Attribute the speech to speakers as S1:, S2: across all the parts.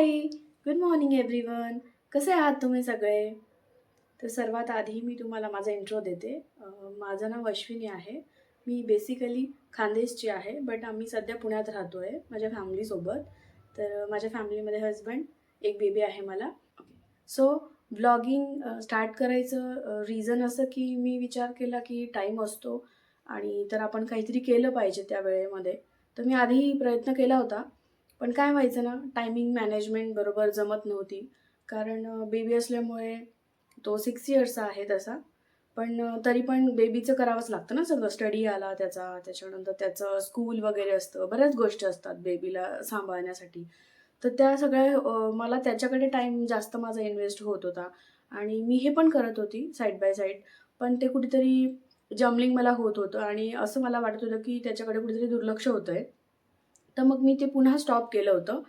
S1: हाय, good morning everyone. कसे आहात तुम्ही सगळे? तर सर्वात आधी मी तुम्हाला माझा इंट्रो देते. माझं नाव अश्विनी आहे. मी बेसिकली खानदेशची आहे, बट आम्ही सध्या पुण्यात राहतो आहे माझ्या फॅमिलीसोबत. तर माझ्या फॅमिलीमध्ये हसबंड, एक बेबी आहे मला. सो व्लॉगिंग स्टार्ट करायचं रिझन असं की मी विचार केला की टाईम असतो आणि तर आपण काहीतरी केलं पाहिजे त्या वेळेमध्ये. तर मी आधी प्रयत्न केला होता, पण काय व्हायचं ना, टायमिंग मॅनेजमेंट बरोबर जमत नव्हती. कारण बेबी असल्यामुळे तो 6 इयर्सचा आहे तसा. पण तरी पण बेबीचं करावंच लागतं ना सगळं. स्टडी आला त्याचा, त्याच्यानंतर त्याचं स्कूल वगैरे असतं. बऱ्याच गोष्टी असतात बेबीला सांभाळण्यासाठी. तर त्या सगळ्या मला त्याच्याकडे टाईम जास्त माझा इन्व्हेस्ट होत होता आणि मी हे पण करत होती साइड बाय साइड. पण ते कुठेतरी जमलिंग मला होत होतं आणि असं मला वाटत होतं की त्याच्याकडे कुठेतरी दुर्लक्ष होतंय. तर मग मी ते पुन्हा स्टॉप केलं होतं.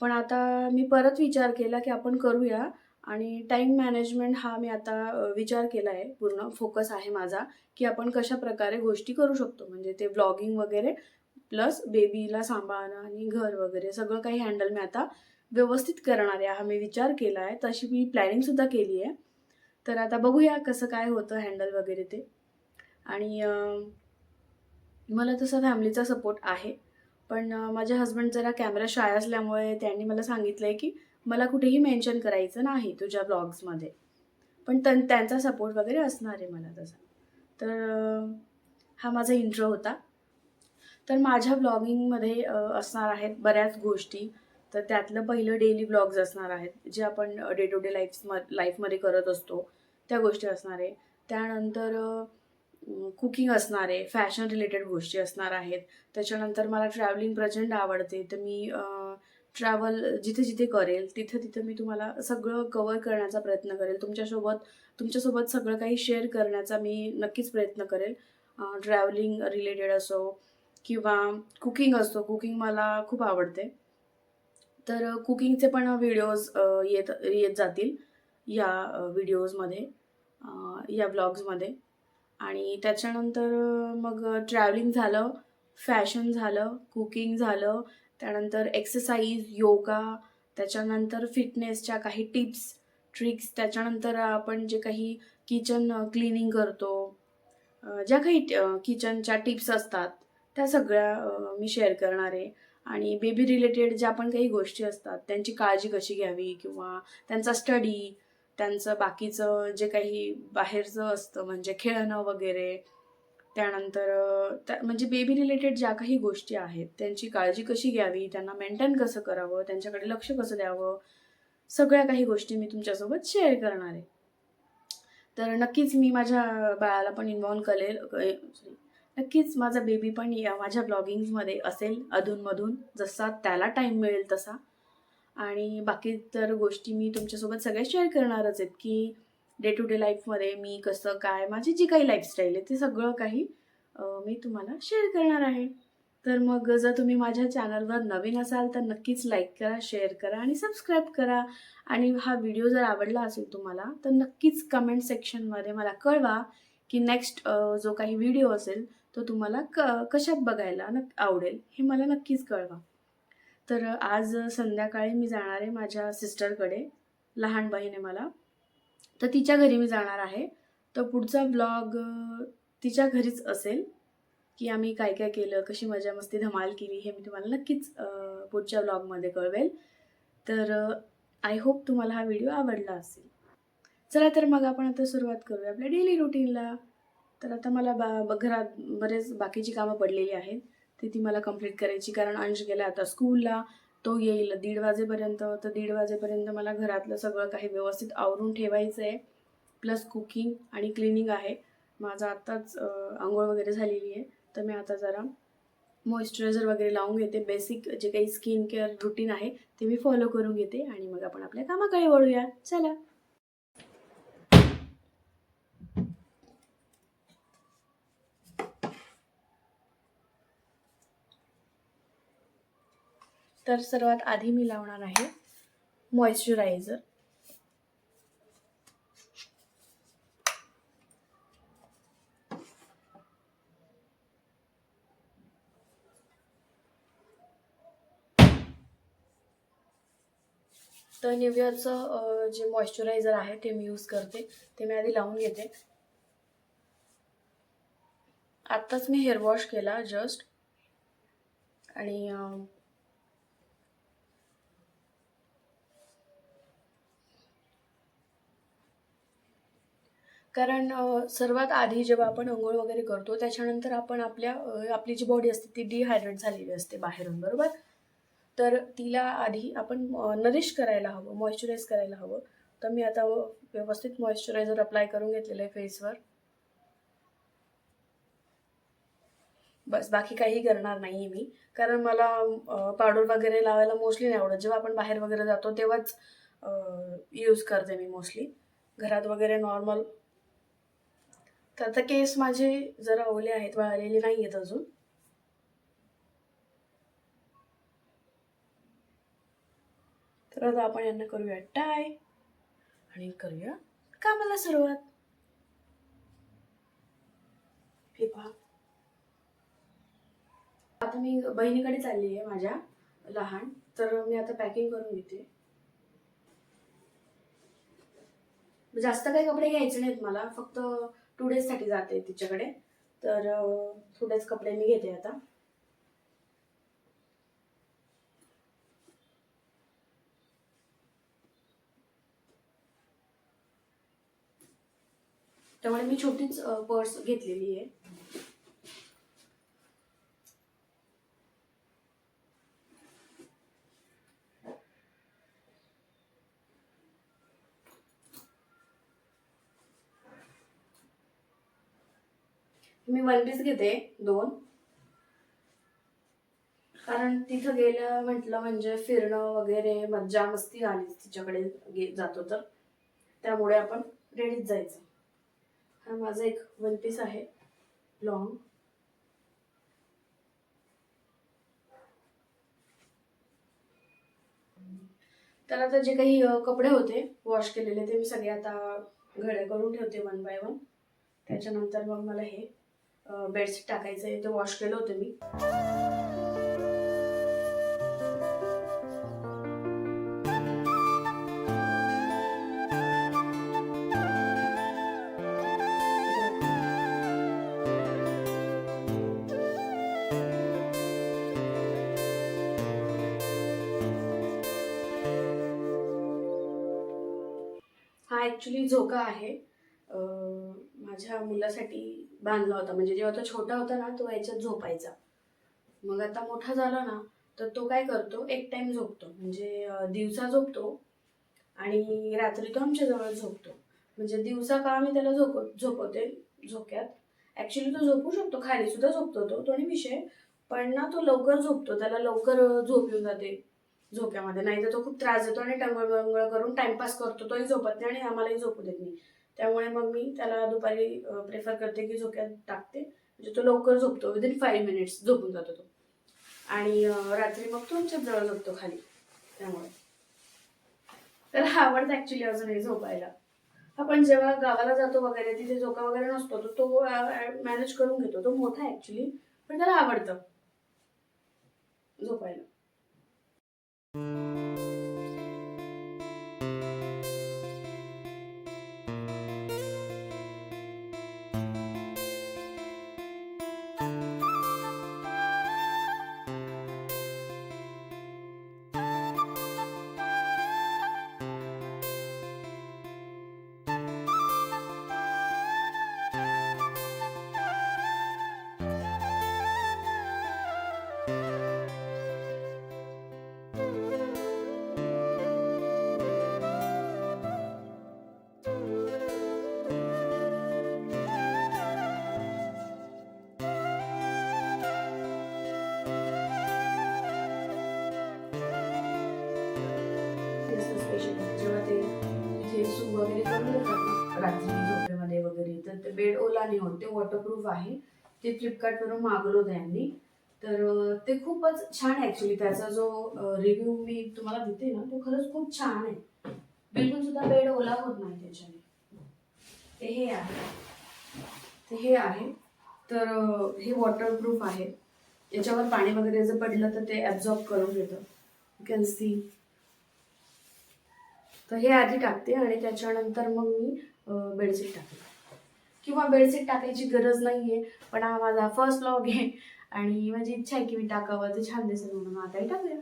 S1: पण आता मी परत विचार केला, की आपण करूया आणि टाईम मॅनेजमेंट हा मी आता विचार केला आहे. पूर्ण फोकस आहे माझा, की आपण कशाप्रकारे गोष्टी करू शकतो. म्हणजे ते व्लॉगिंग वगैरे प्लस बेबीला सांभाळणं आणि घर वगैरे सगळं काही हँडल मी आता व्यवस्थित करणार आहे. हा मी विचार केला आहे. तशी मी प्लॅनिंगसुद्धा केली आहे. तर आता बघूया कसं काय होतं हँडल वगैरे ते. आणि मला तसा फॅमिलीचा सपोर्ट आहे. पण माझे हसबंड जरा कॅमेरा शाय असल्यामुळे त्यांनी मला सांगितलंय, की मला कुठेही मेन्शन करायचं नाही तुझ्या ब्लॉग्समध्ये. पण त्यांचा सपोर्ट वगैरे असणार आहे मला तसा. तर हा माझा इंट्रो होता. तर माझ्या ब्लॉगिंगमध्ये असणार आहेत बऱ्याच गोष्टी. तर त्यातलं पहिलं डेली ब्लॉग्स असणार आहेत, जे आपण डे टू डे लाईफमध्ये करत असतो, त्या गोष्टी असणार आहे. त्यानंतर कुकिंग असणार आहे, फॅशन रिलेटेड गोष्टी असणार आहेत. त्याच्यानंतर मला ट्रॅव्हलिंग प्रचंड आवडते, तर मी ट्रॅव्हल जिथे-जिथे करेल, तिथं-तिथं मी तुम्हाला सगळं कव्हर करण्याचा प्रयत्न करेल. तुमच्यासोबत सगळं काही शेअर करण्याचा मी नक्कीच प्रयत्न करेल. ट्रॅव्हलिंग रिलेटेड असो किंवा कुकिंग असो, कुकिंग मला खूप आवडते. तर कुकिंगचे पण व्हिडिओज येत येत जातील या व्हिडिओजमध्ये, या व्लॉग्समध्ये. आणि त्याच्यानंतर मग ट्रॅव्हलिंग झालं, फॅशन झालं, कुकिंग झालं, त्यानंतर एक्सरसाइज, योगा, त्याच्यानंतर फिटनेसच्या काही टिप्स, ट्रिक्स, त्याच्यानंतर आपण जे काही किचन क्लीनिंग करतो, ज्या काही किचनच्या टिप्स असतात, त्या सगळ्या मी शेअर करणार आहे. आणि बेबी रिलेटेड ज्या पण काही गोष्टी असतात, त्यांची काळजी कशी घ्यावी किंवा त्यांचा स्टडी, त्यांचं बाकीचं जे काही बाहेरचं असतं म्हणजे खेळणं वगैरे, त्यानंतर म्हणजे बेबी रिलेटेड ज्या काही गोष्टी आहेत, त्यांची काळजी कशी घ्यावी, त्यांना मेंटेन कसं करावं, त्यांच्याकडे लक्ष कसं द्यावं, सगळ्या काही गोष्टी मी तुमच्यासोबत शेअर करणार आहे. तर नक्कीच मी माझ्या बाळाला पण इन्व्हॉल्व करेल. सॉरी, नक्कीच माझा बेबी पण या माझ्या ब्लॉगिंग्समध्ये असेल अधूनमधून, जसा त्याला टाईम मिळेल तसा. आणि बाकी तर गोष्टी मी तुमच्यासोबत सगळ्या शेअर करणारच आहेत, की डे टू डे लाईफमध्ये मी कसं काय, माझी जी काही लाईफस्टाईल आहे ते सगळं काही मी तुम्हाला शेअर करणार आहे. तर मग जर तुम्ही माझ्या चॅनलवर नवीन असाल तर नक्कीच लाईक करा, शेअर करा आणि सबस्क्राईब करा. आणि हा व्हिडिओ जर आवडला असेल तुम्हाला तर नक्कीच कमेंट सेक्शनमध्ये मला कळवा, की नेक्स्ट जो काही व्हिडिओ असेल तो तुम्हाला कशात बघायला आवडेल हे मला नक्कीच कळवा. तर आज संध्याकाळी मी जाणार आहे माझ्या सिस्टरकडे. लहान बहीण आहे मला. तर तिच्या घरी मी जाणार आहे. तर पुढचा ब्लॉग तिच्या घरीच असेल, की आम्ही काय-काय केलं, कशी मजा-मस्ती, धमाल केली हे मी तुम्हाला नक्कीच पुढच्या ब्लॉगमध्ये कळवेल. तर आय होप तुम्हाला हा व्हिडिओ आवडला असेल. चला तर मग आपण आता सुरुवात करूया आपल्या डेली रुटीनला. तर आता मला घरात बरेच बाकीची कामं पडलेली आहेत. ती मला कंप्लीट करायची, कारण अंश गेला आता स्कूलला. तो येईल 1:30 वाजेपर्यंत. तर 1:30 वाजेपर्यंत मला घरातलं सगळं काही व्यवस्थित आवरून ठेवायचं आहे. प्लस कुकिंग आणि क्लिनिंग आहे. माझं आत्ताच अंघोळ वगैरे झालेली आहे. तर मी आता जरा मॉइश्चरायझर वगैरे लावून घेते. बेसिक जे काही स्किन केअर रुटीन आहे ते मी फॉलो करून घेते आणि मग आपण आपल्या कामाकडे वळूया. चला. तर सर्वात आधी मी लावणार आहे मॉइश्चरायझर. तर निव्हियाचं जे मॉइश्चरायझर आहे ते मी यूज करते, ते मी आधी लावून घेते. आत्ताच मी हेअर वॉश केला जस्ट, आणि कारण सर्वात आधी जेव्हा आपण अंघोळ वगैरे करतो त्याच्यानंतर आपण आपली जी बॉडी असते ती डिहायड्रेट झालेली असते बाहेरून, बरोबर. तर तिला आधी आपण नरिश करायला हवं, मॉइश्चराईज करायला हवं. तर मी आता व्यवस्थित मॉइश्चरायझर अप्लाय करून घेतलेलं आहे फेसवर. बस, बाकी काही करणार नाही आहे मी, कारण मला पावडर वगैरे लावायला मोस्टली नाही आवडत. जेव्हा आपण बाहेर वगैरे जातो तेव्हाच यूज करते मी मोस्टली. घरात वगैरे नॉर्मल. तर आता केस माझे जरा ओले आहेत, वाळलेले नाही आहेत अजून. तर आता आपण यांना करूया टाय आणि करूया कामाला सुरुवात. हे पहा, आता मी बहिणीकडे चालली आहे माझ्या लहान, तर मी आता पॅकिंग करून घेते. जास्त काही कपडे घ्यायचे नाहीत मला, फक्त 2 डेजसाठी जाते तिच्याकडे, तर थोडेच कपडे मी घेते आता. त्यामुळे मी छोटीच पर्स घेतलेली आहे. मी 1 पीस घेते 2, कारण तिथं गेलं म्हटलं म्हणजे फिरणं वगैरे मज्जा मस्ती आली तिच्याकडे जातो तर, त्यामुळे आपण रेडीच जायचं. हा माझा एक 1 पीस आहे लॉंग. तर आता जे काही कपडे होते वॉश केलेले ते मी सगळे आता घड्या करून ठेवते 1 बाय 1. त्याच्यानंतर मग मला हे बेडशीट टाकायचं आहे, ते वॉश केलं होतं मी. हा ॲक्च्युली झोका आहे, माझ्या मुलासाठी बांधला होता. म्हणजे जेव्हा तो छोटा होता ना तो याच्यात झोपायचा. मग आता मोठा झाला ना तर तो काय करतो, एक टाइम झोपतो, म्हणजे दिवसा झोपतो आणि रात्री तो आमच्याजवळ झोपतो. म्हणजे दिवसा का मी त्याला झोपवते झोक्यात. ॲक्च्युली तो झोपू शकतो, खाली सुद्धा झोपतो तो नाही विषय, पण ना तो लवकर झोपतो, त्याला लवकर झोप येऊन जाते झोक्यामध्ये. नाही तर तो खूप त्रास देतो आणि टंगळ करून टाइमपास करतो, तोही झोपत नाही आणि आम्हालाही झोपू देत नाही. त्यामुळे मग मी त्याला दुपारी प्रेफर करते की झोक्यात टाकते, म्हणजे तो लवकर झोपतो. विदिन 5 मिनिट्स झोपून जातो तो, आणि रात्री मग तो आमच्याच जवळ झोपतो खाली. त्यामुळे त्याला आवडतं ॲक्च्युली अजूनही झोपायला. आपण जेव्हा गावाला जातो वगैरे तिथे झोका वगैरे नसतो, तर तो मॅनेज करून घेतो. तो मोठा ॲक्च्युली, पण त्याला आवडतं झोपायला. जेव्हा ते तिथे सूप वगैरे करून देतात ना रात्री झोपेमध्ये वगैरे, तर ते बेड ओला नाही होत, ते वॉटरप्रूफ आहे. ते फ्लिपकार्टवरून मागवलं होतं यांनी. तर ते खूपच छान आहे ॲक्च्युली. त्याचा जो रिव्ह्यू मी तुम्हाला देते ना तो खरंच खूप छान आहे. बिलकुल सुद्धा बेड ओला होत नाही त्याच्याने. ते हे आहे. तर हे वॉटरप्रूफ आहे. याच्यावर पाणी वगैरे जर पडलं तर ते ॲब्झॉर्ब करून घेतं. You can see. तर हे आधी टाकते आणि त्याच्यानंतर मग मी बेडशीट टाकते. किंवा बेडशीट टाकायची गरज नाही आहे, पण हा माझा फर्स्ट व्लॉग आहे आणि माझी इच्छा आहे की मी टाकावं, ते छान दिसेल म्हणून आताही टाकूया.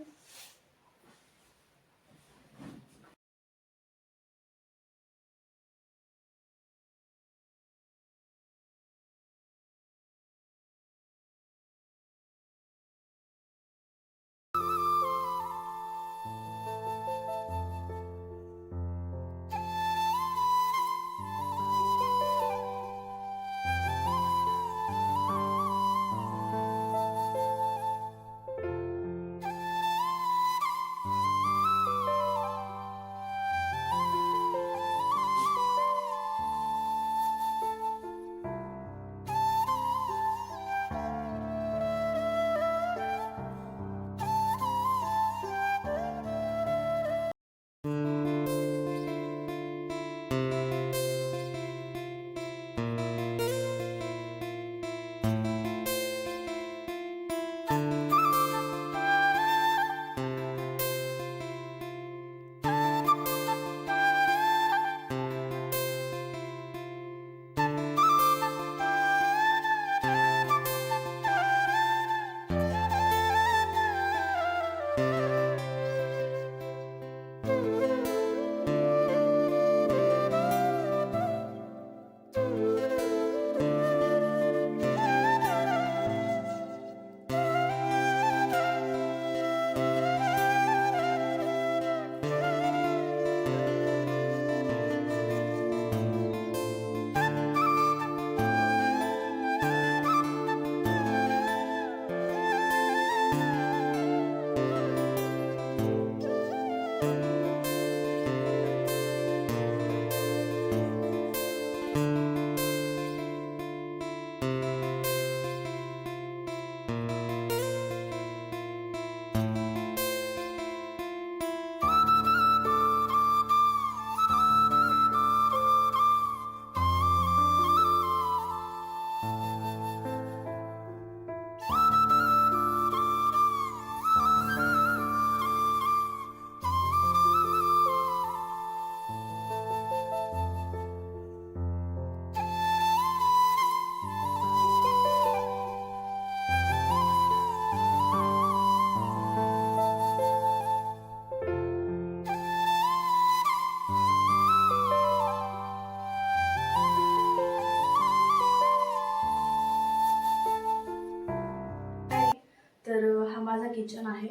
S1: तर हा माझा किचन आहे,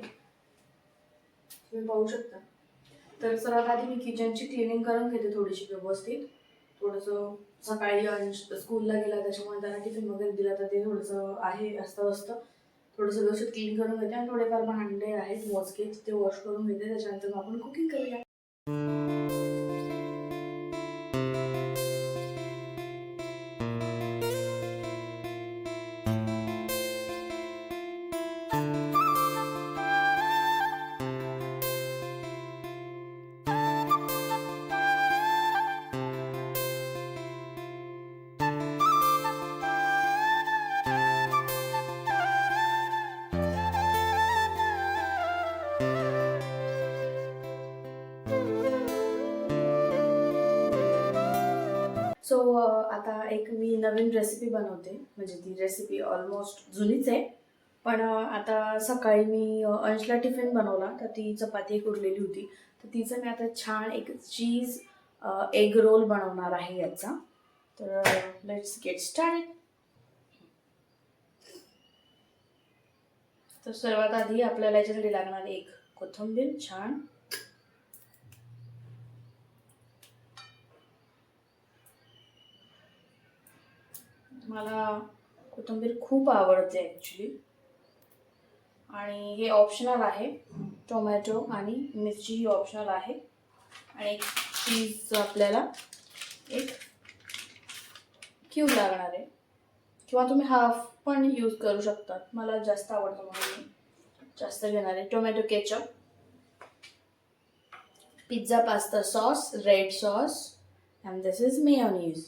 S1: तुम्ही पाहू शकता. तर सर्वात आधी मी किचनची क्लिनिंग करून घेते थोडीशी व्यवस्थित. थोडंसं सकाळी अंश स्कूलला गेला त्याच्यामुळे त्यांना टिफिन वगैरे दिला, तर ते थोडंसं आहे अस्ताव्यस्त. थोडंसं व्यवस्थित क्लीन करून घेते आणि थोडेफार भांडे आहेत मोजकेच ते वॉश करून घेते. त्याच्यानंतर मग आपण कुकिंग करूया. सो आता एक मी नवीन रेसिपी बनवते, म्हणजे ती रेसिपी ऑलमोस्ट जुनीच आहे. पण आता सकाळी मी अंशला टिफिन बनवला, तर ती चपाती एक उरलेली होती, तर तिचं मी आता छान एक चीज एग रोल बनवणार आहे याचा. तर लेट्स गेट स्टार्टेड. तर सर्वात आधी आपल्याला याच्यासाठी लागणार एक कोथिंबीर छान, मला कोथिंबीर खूप आवडते ॲक्च्युली, आणि हे ऑप्शनल आहे. टोमॅटो आणि मिरची ही ऑप्शनल आहे. आणि एक चीज आपल्याला एक क्यूब लागणार आहे, किंवा तुम्ही हाफ पण यूज करू शकतात. मला जास्त आवडतं म्हणून मी जास्त घेणार आहे. Tomato ketchup, pizza pasta sauce, red sauce, and this is mayonnaise.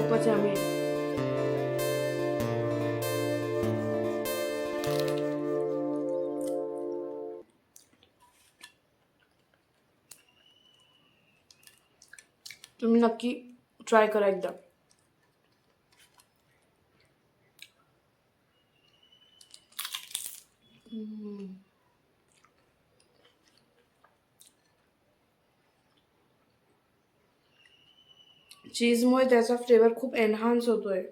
S1: खूपच यम्मी. तुम्ही नक्की ट्राय करा एकदा. चीजमुळे त्याचा फ्लेवर खूप एनहान्स होतोय.